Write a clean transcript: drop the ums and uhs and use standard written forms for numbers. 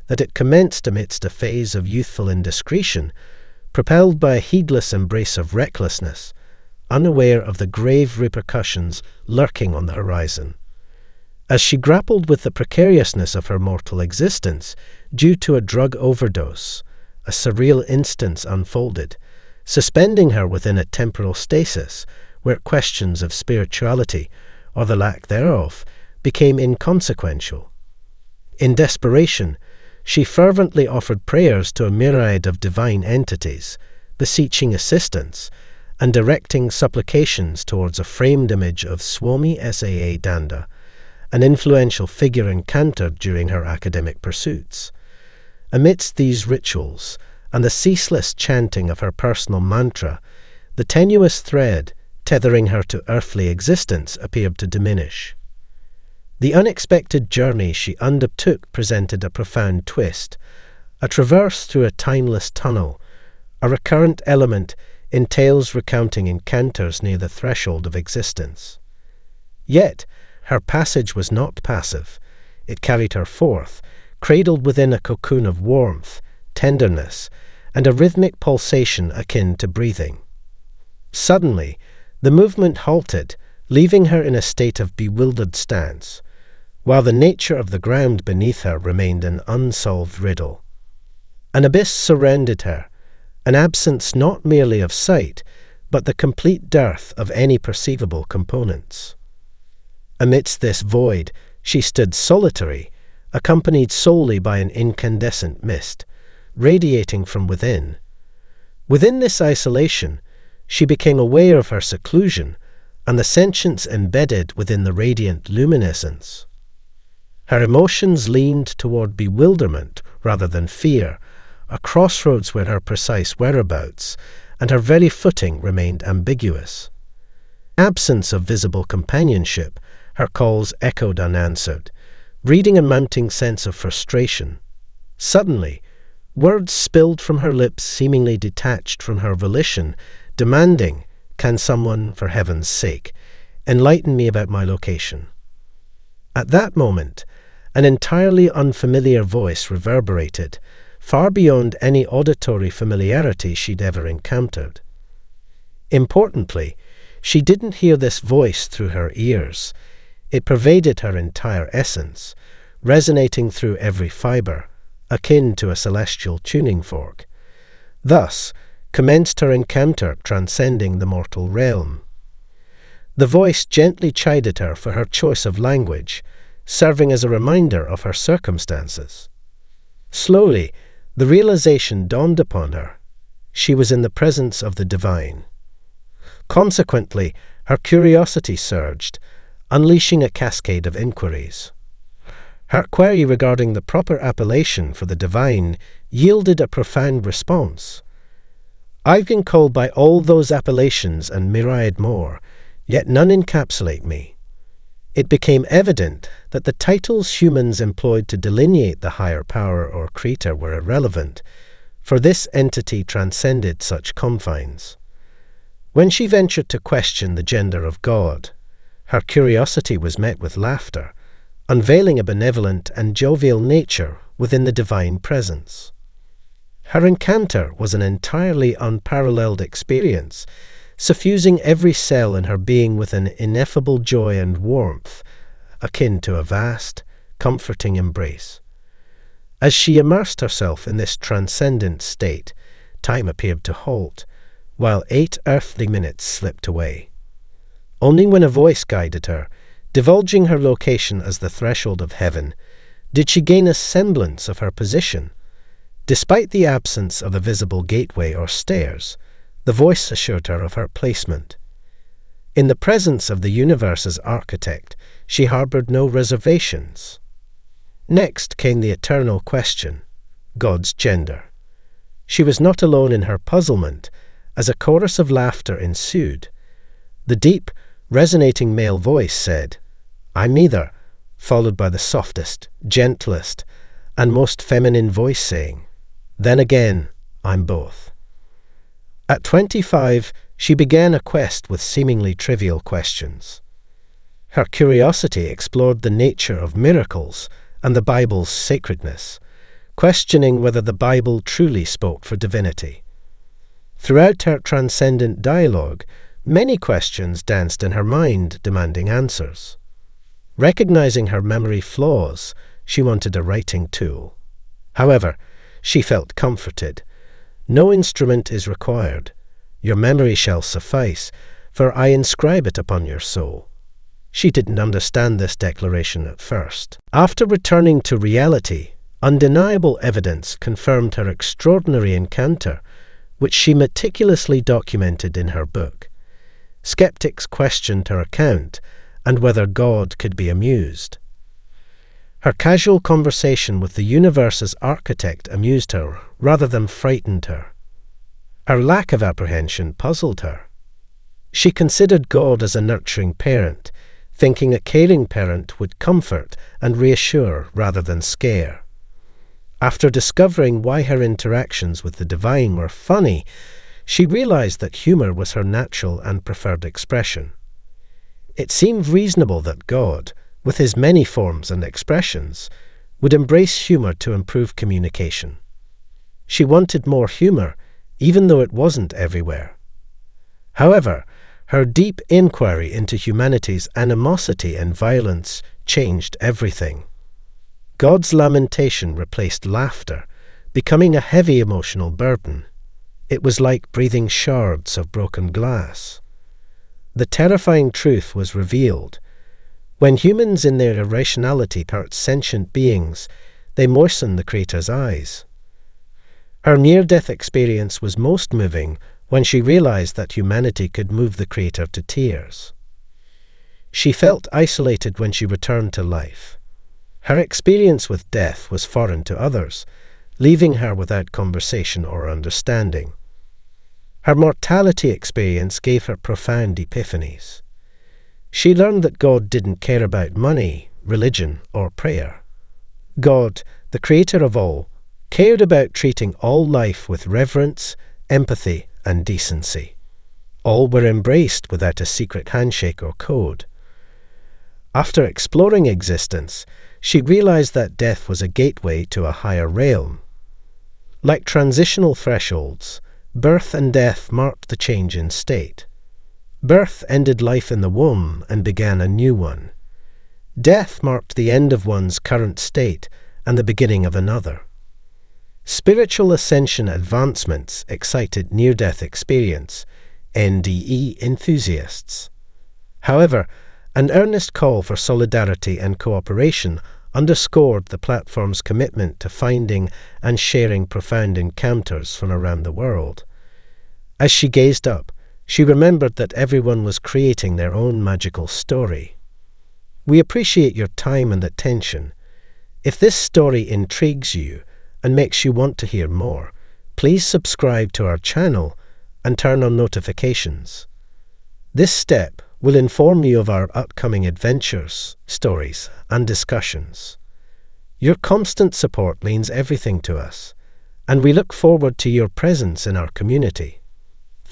that it commenced amidst a phase of youthful indiscretion, propelled by a heedless embrace of recklessness, unaware of the grave repercussions lurking on the horizon. As she grappled with the precariousness of her mortal existence due to a drug overdose, a surreal instance unfolded, suspending her within a temporal stasis where questions of spirituality, or the lack thereof, became inconsequential. In desperation, she fervently offered prayers to a myriad of divine entities, beseeching assistance and directing supplications towards a framed image of Swami Saa Danda, an influential figure encountered during her academic pursuits. Amidst these rituals and the ceaseless chanting of her personal mantra, the tenuous thread tethering her to earthly existence appeared to diminish. The unexpected journey she undertook presented a profound twist. A traverse through a timeless tunnel, a recurrent element in tales recounting encounters near the threshold of existence. Yet, her passage was not passive. It carried her forth, cradled within a cocoon of warmth, tenderness, and a rhythmic pulsation akin to breathing. Suddenly, the movement halted, leaving her in a state of bewildered stance, while the nature of the ground beneath her remained an unsolved riddle. An abyss surrounded her, an absence not merely of sight, but the complete dearth of any perceivable components. Amidst this void, she stood solitary, accompanied solely by an incandescent mist, radiating from within. Within this isolation, she became aware of her seclusion and the sentience embedded within the radiant luminescence. Her emotions leaned toward bewilderment rather than fear, a crossroads where her precise whereabouts and her very footing remained ambiguous. Absence of visible companionship, her calls echoed unanswered, breeding a mounting sense of frustration. Suddenly, words spilled from her lips seemingly detached from her volition, demanding, "Can someone, for heaven's sake, enlighten me about my location?" At that moment, an entirely unfamiliar voice reverberated, far beyond any auditory familiarity she'd ever encountered. Importantly, she didn't hear this voice through her ears. It pervaded her entire essence, resonating through every fibre, akin to a celestial tuning fork. Thus commenced her encounter transcending the mortal realm. The voice gently chided her for her choice of language, serving as a reminder of her circumstances. Slowly, the realization dawned upon her. She was in the presence of the divine. Consequently, her curiosity surged, unleashing a cascade of inquiries. Her query regarding the proper appellation for the divine yielded a profound response. "I've been called by all those appellations and myriad more, yet none encapsulate me." It became evident that the titles humans employed to delineate the higher power or creator were irrelevant, for this entity transcended such confines. When she ventured to question the gender of God, her curiosity was met with laughter, unveiling a benevolent and jovial nature within the divine presence. Her encounter was an entirely unparalleled experience, suffusing every cell in her being with an ineffable joy and warmth, akin to a vast, comforting embrace. As she immersed herself in this transcendent state, time appeared to halt, while 8 earthly minutes slipped away. Only when a voice guided her, divulging her location as the threshold of heaven, did she gain a semblance of her position. Despite the absence of a visible gateway or stairs, the voice assured her of her placement. In the presence of the universe's architect, she harbored no reservations. Next came the eternal question, God's gender. She was not alone in her puzzlement, as a chorus of laughter ensued. The deep, resonating male voice said, "I'm neither," followed by the softest, gentlest, and most feminine voice saying, "Then again, I'm both." At 25, she began a quest with seemingly trivial questions. Her curiosity explored the nature of miracles and the Bible's sacredness, questioning whether the Bible truly spoke for divinity. Throughout her transcendent dialogue, many questions danced in her mind, demanding answers. Recognizing her memory flaws, she wanted a writing tool. However, she felt comforted. No instrument is required. Your memory shall suffice, for I inscribe it upon your soul. She didn't understand this declaration at first. After returning to reality, undeniable evidence confirmed her extraordinary encounter, which she meticulously documented in her book. Skeptics questioned her account and whether God could be amused. Her casual conversation with the universe's architect amused her rather than frightened her. Her lack of apprehension puzzled her. She considered God as a nurturing parent, thinking a caring parent would comfort and reassure rather than scare. After discovering why her interactions with the divine were funny, she realized that humor was her natural and preferred expression. It seemed reasonable that God, with his many forms and expressions, would embrace humor to improve communication. She wanted more humor, even though it wasn't everywhere. However, her deep inquiry into humanity's animosity and violence changed everything. God's lamentation replaced laughter, becoming a heavy emotional burden. It was like breathing shards of broken glass. The terrifying truth was revealed. When humans in their irrationality hurt sentient beings, they moisten the Creator's eyes. Her near-death experience was most moving when she realized that humanity could move the Creator to tears. She felt isolated when she returned to life. Her experience with death was foreign to others, leaving her without conversation or understanding. Her mortality experience gave her profound epiphanies. She learned that God didn't care about money, religion, or prayer. God, the Creator of all, cared about treating all life with reverence, empathy, and decency. All were embraced without a secret handshake or code. After exploring existence, she realized that death was a gateway to a higher realm. Like transitional thresholds, birth and death marked the change in state. Birth ended life in the womb and began a new one. Death marked the end of one's current state and the beginning of another. Spiritual ascension advancements excited near-death experience, NDE enthusiasts. However, an earnest call for solidarity and cooperation underscored the platform's commitment to finding and sharing profound encounters from around the world. As she gazed up, she remembered that everyone was creating their own magical story. We appreciate your time and attention. If this story intrigues you and makes you want to hear more, please subscribe to our channel and turn on notifications. This step will inform you of our upcoming adventures, stories, and discussions. Your constant support means everything to us, and we look forward to your presence in our community.